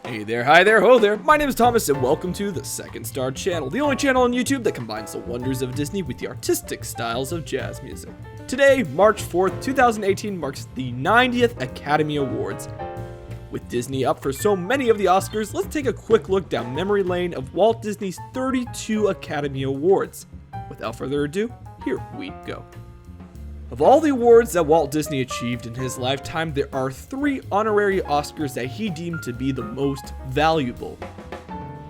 Hey there, hi there, ho there, my name is Thomas and welcome to the Second Star Channel, the only channel on YouTube that combines the wonders of Disney with the artistic styles of jazz music. Today, March 4th, 2018 marks the 90th Academy Awards. With Disney up for so many of the Oscars, let's take a quick look down memory lane of Walt Disney's 32 Academy Awards. Without further ado, here we go. Of all the awards that Walt Disney achieved in his lifetime, there are 3 honorary Oscars that he deemed to be the most valuable.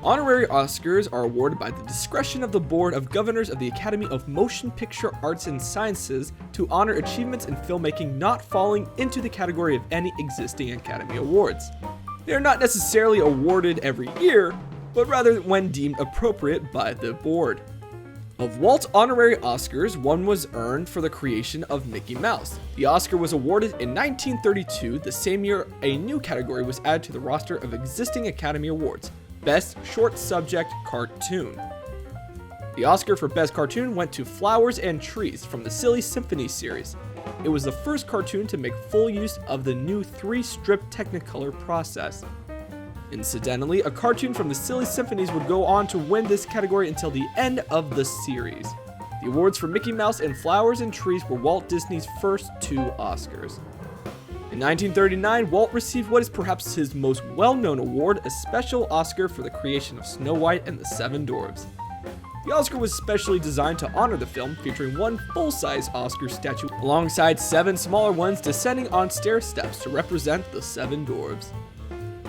Honorary Oscars are awarded by the discretion of the Board of Governors of the Academy of Motion Picture Arts and Sciences to honor achievements in filmmaking not falling into the category of any existing Academy Awards. They are not necessarily awarded every year, but rather when deemed appropriate by the board. Of Walt's honorary Oscars, one was earned for the creation of Mickey Mouse. The Oscar was awarded in 1932, the same year a new category was added to the roster of existing Academy Awards, Best Short Subject Cartoon. The Oscar for Best Cartoon went to Flowers and Trees from the Silly Symphony series. It was the first cartoon to make full use of the new 3-strip Technicolor process. Incidentally, a cartoon from the Silly Symphonies would go on to win this category until the end of the series. The awards for Mickey Mouse and Flowers and Trees were Walt Disney's first 2 Oscars. In 1939, Walt received what is perhaps his most well-known award, a special Oscar for the creation of Snow White and the 7 Dwarfs. The Oscar was specially designed to honor the film, featuring 1 full-size Oscar statue alongside 7 smaller ones descending on stair steps to represent the 7 Dwarfs.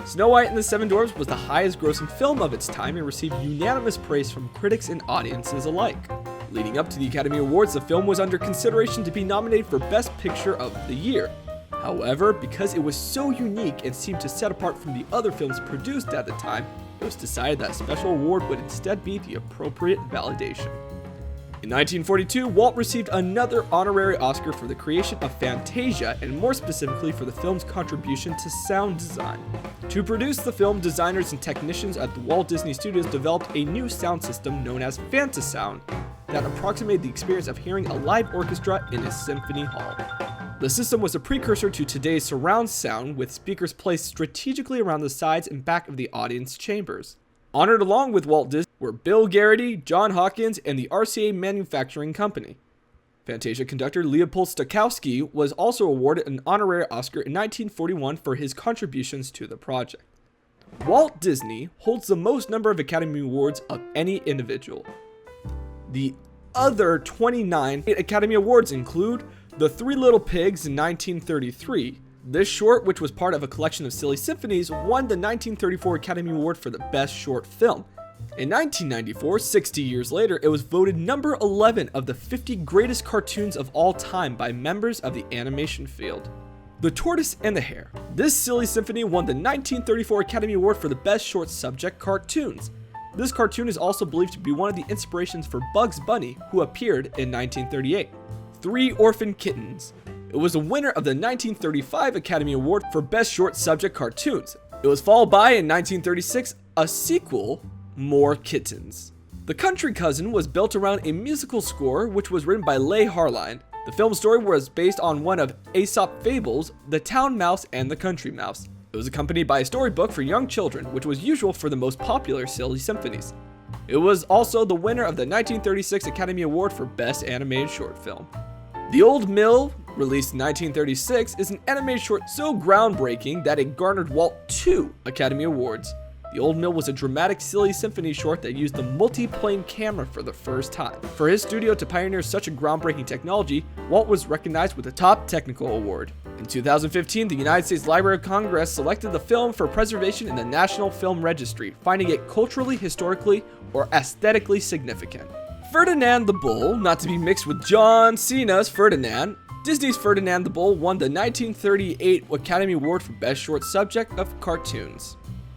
Snow White and the 7 Dwarfs was the highest grossing film of its time and received unanimous praise from critics and audiences alike. Leading up to the Academy Awards, the film was under consideration to be nominated for Best Picture of the Year. However, because it was so unique and seemed to set apart from the other films produced at the time, it was decided that a special award would instead be the appropriate validation. In 1942, Walt received another honorary Oscar for the creation of Fantasia, and more specifically for the film's contribution to sound design. To produce the film, designers and technicians at the Walt Disney Studios developed a new sound system known as Fantasound that approximated the experience of hearing a live orchestra in a symphony hall. The system was a precursor to today's surround sound, with speakers placed strategically around the sides and back of the audience chambers. Honored along with Walt Disney were Bill Garrity, John Hawkins, and the RCA Manufacturing Company. Fantasia conductor Leopold Stokowski was also awarded an honorary Oscar in 1941 for his contributions to the project. Walt Disney holds the most number of Academy Awards of any individual. The other 29 Academy Awards include The 3 Little Pigs in 1933. This short, which was part of a collection of Silly Symphonies, won the 1934 Academy Award for the Best Short Film. In 1994, 60 years later, it was voted number 11 of the 50 greatest cartoons of all time by members of the animation field. The Tortoise and the Hare. This Silly Symphony won the 1934 Academy Award for the Best Short Subject Cartoons. This cartoon is also believed to be one of the inspirations for Bugs Bunny, who appeared in 1938. 3 Orphan Kittens. It was a winner of the 1935 Academy Award for Best Short Subject Cartoons. It was followed by, in 1936, a sequel, More Kittens. The Country Cousin was built around a musical score which was written by Leigh Harline. The film story was based on one of Aesop's fables, The Town Mouse and the Country Mouse. It was accompanied by a storybook for young children, which was usual for the most popular Silly Symphonies. It was also the winner of the 1936 Academy Award for Best Animated Short Film. The Old Mill, released in 1936, is an animated short so groundbreaking that it garnered Walt 2 Academy Awards. The Old Mill was a dramatic Silly Symphony short that used the multi-plane camera for the first time. For his studio to pioneer such a groundbreaking technology, Walt was recognized with the Top Technical Award. In 2015, the United States Library of Congress selected the film for preservation in the National Film Registry, finding it culturally, historically, or aesthetically significant. Ferdinand the Bull, not to be mixed with John Cena's Ferdinand, Disney's Ferdinand the Bull won the 1938 Academy Award for Best Short Subject of Cartoons.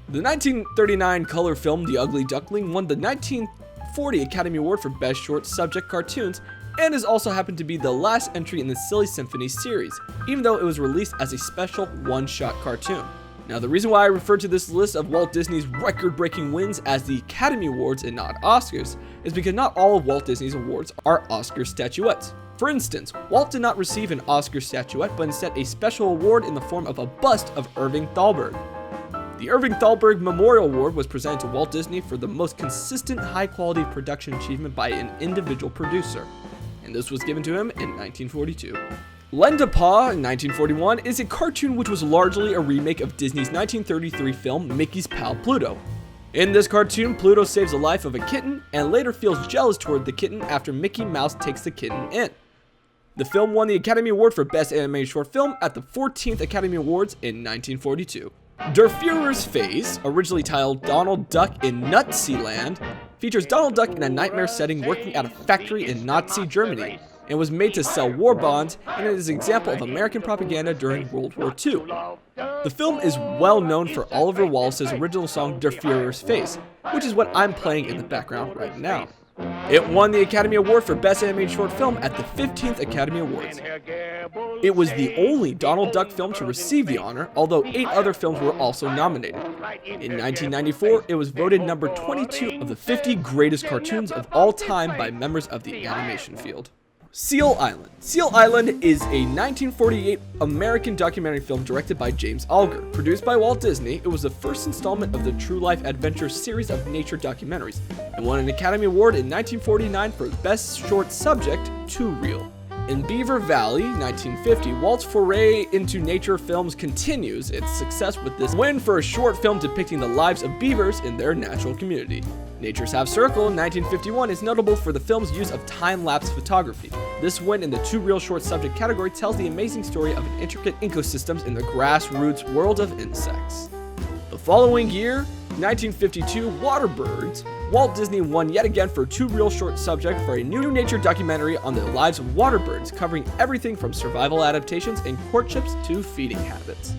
The 1939 color film The Ugly Duckling won the 1940 Academy Award for Best Short Subject Cartoons and has also happened to be the last entry in the Silly Symphony series, even though it was released as a special one-shot cartoon. Now, the reason why I refer to this list of Walt Disney's record-breaking wins as the Academy Awards and not Oscars is because not all of Walt Disney's awards are Oscar statuettes. For instance, Walt did not receive an Oscar statuette, but instead a special award in the form of a bust of Irving Thalberg. The The Irving Thalberg Memorial Award was presented to Walt Disney for the most consistent high-quality production achievement by an individual producer, and this was given to him in 1942. Lend a Paw in 1941 is a cartoon which was largely a remake of Disney's 1933 film Mickey's Pal Pluto. In this cartoon, Pluto saves the life of a kitten and later feels jealous toward the kitten after Mickey Mouse takes the kitten in. The film won the Academy Award for Best Animated Short Film at the 14th Academy Awards in 1942. Der Fuhrer's Face, originally titled Donald Duck in Naziland, features Donald Duck in a nightmare setting working at a factory in Nazi Germany, and was made to sell war bonds, and it is an example of American propaganda during World War II. The film is well known for Oliver Wallace's original song Der Fuhrer's Face, which is what I'm playing in the background right now. It won the Academy Award for Best Animated Short Film at the 15th Academy Awards. It was the only Donald Duck film to receive the honor, although 8 other films were also nominated. In 1994, it was voted number 22 of the 50 greatest cartoons of all time by members of the animation field. Seal Island. Seal Island is a 1948 American documentary film directed by James Alger. Produced by Walt Disney, it was the first installment of the True Life Adventure series of nature documentaries, and won an Academy Award in 1949 for Best Short Subject, Too Real. In Beaver Valley, 1950, Walt's foray into nature films continues its success with this win for a short film depicting the lives of beavers in their natural community. Nature's Half Circle in 1951 is notable for the film's use of time-lapse photography. This win in the Too Real Short Subject category tells the amazing story of an intricate ecosystems in the grassroots world of insects. The following year, 1952, Waterbirds, Walt Disney won yet again for Too Real Short Subject for a new nature documentary on the lives of waterbirds, covering everything from survival adaptations and courtships to feeding habits.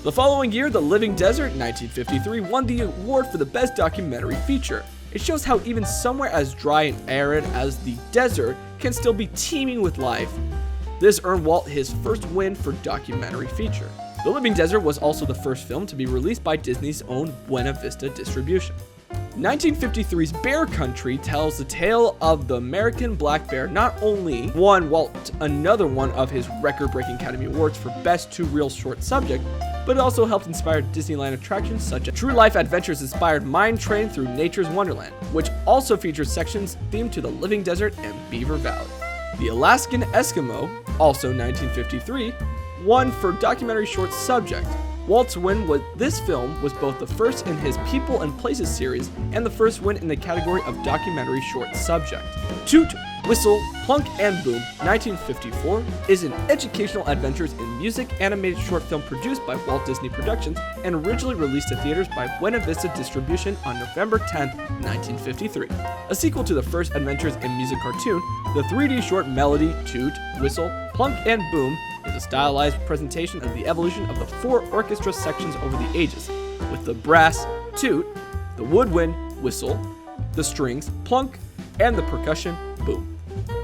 The following year, The Living Desert, 1953, won the award for the Best Documentary Feature. It shows how even somewhere as dry and arid as the desert can still be teeming with life. This earned Walt his first win for documentary feature. The Living Desert was also the first film to be released by Disney's own Buena Vista Distribution. 1953's Bear Country tells the tale of the American black bear. Not only won Walt another one of his record-breaking Academy Awards for Best Too Real Short Subject, but it also helped inspire Disneyland attractions such as True Life Adventures inspired Mine Train Through Nature's Wonderland, which also features sections themed to the Living Desert and Beaver Valley. The Alaskan Eskimo, also 1953, won for documentary short subject. Walt's win with this film was both the first in his People and Places series and the first win in the category of documentary short subject. Toot, Whistle, Plunk, and Boom, 1954, is an educational adventures in music animated short film produced by Walt Disney Productions and originally released to theaters by Buena Vista Distribution on November 10, 1953. A sequel to the first Adventures in Music cartoon, the 3D short Melody, Toot, Whistle, Plunk, and Boom is a stylized presentation of the evolution of the 4 orchestra sections over the ages, with the brass, Toot, the woodwind, Whistle, the strings, Plunk, and the percussion, Boom.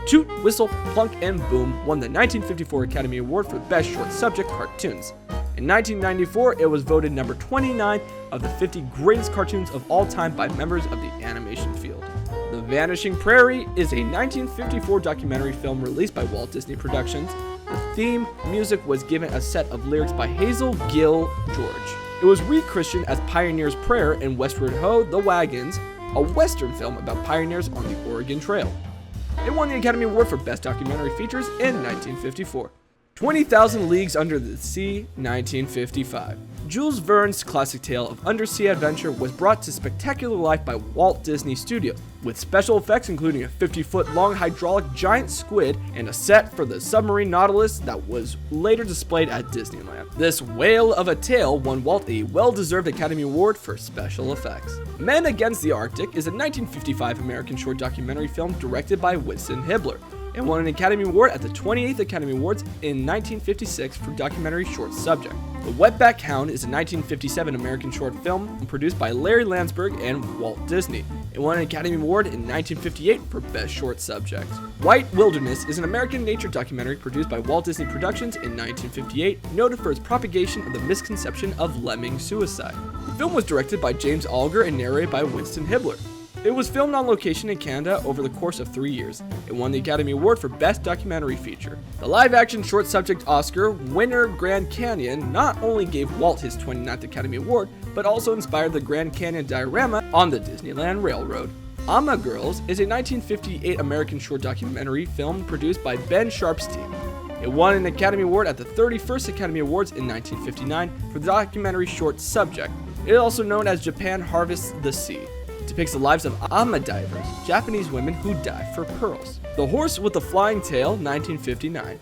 Toot, Whistle, Plunk, and Boom won the 1954 Academy Award for Best Short Subject Cartoons. In 1994, it was voted number 29 of the 50 greatest cartoons of all time by members of the animation field. The Vanishing Prairie is a 1954 documentary film released by Walt Disney Productions. The theme music was given a set of lyrics by Hazel Gill George. It was rechristened as Pioneer's Prayer and Westward Ho! The Wagons, a Western film about pioneers on the Oregon Trail. It won the Academy Award for Best Documentary Features in 1954. 20,000 Leagues Under the Sea, 1955. Jules Verne's classic tale of undersea adventure was brought to spectacular life by Walt Disney Studios, with special effects including a 50-foot-long hydraulic giant squid and a set for the submarine Nautilus that was later displayed at Disneyland. This whale of a tale won Walt a well-deserved Academy Award for special effects. Men Against the Arctic is a 1955 American short documentary film directed by Winston Hibler, and won an Academy Award at the 28th Academy Awards in 1956 for documentary short subject. The Wetback Hound is a 1957 American short film produced by Larry Landsberg and Walt Disney. It won an Academy Award in 1958 for Best Short Subject. White Wilderness is an American nature documentary produced by Walt Disney Productions in 1958, noted for its propagation of the misconception of lemming suicide. The film was directed by James Alger and narrated by Winston Hibler. It was filmed on location in Canada over the course of 3 years. It won the Academy Award for Best Documentary Feature. The live-action short subject Oscar winner Grand Canyon not only gave Walt his 29th Academy Award, but also inspired the Grand Canyon diorama on the Disneyland Railroad. Ama Girls is a 1958 American short documentary film produced by Ben Sharp's team. It won an Academy Award at the 31st Academy Awards in 1959 for the documentary short subject. It is also known as Japan Harvests the Sea. It depicts the lives of ama divers, Japanese women who dive for pearls. The Horse with the Flying Tail, 1959.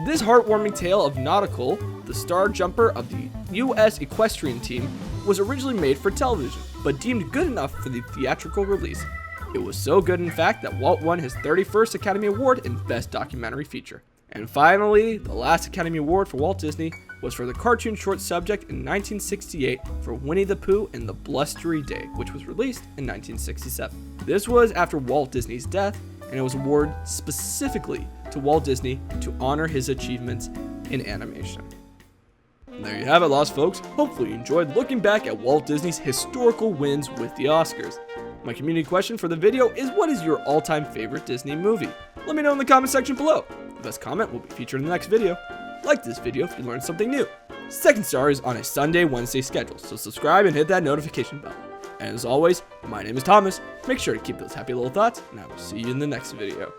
This heartwarming tale of Nautical, the star jumper of the U.S. equestrian team, was originally made for television, but deemed good enough for the theatrical release. It was so good, in fact, that Walt won his 31st Academy Award in Best Documentary Feature. And finally, the last Academy Award for Walt Disney was for the cartoon short subject in 1968 for Winnie the Pooh and the Blustery Day, which was released in 1967. This was after Walt Disney's death, and it was awarded specifically to Walt Disney to honor his achievements in animation. And there you have it, lost folks. Hopefully you enjoyed looking back at Walt Disney's historical wins with the Oscars. My community question for the video is, what is your all-time favorite Disney movie? Let me know in the comment section below. The best comment will be featured in the next video. Like this video if you learned something new. Second Star is on a Sunday, Wednesday schedule, so subscribe and hit that notification bell. And as always, my name is Thomas. Make sure to keep those happy little thoughts, and I will see you in the next video.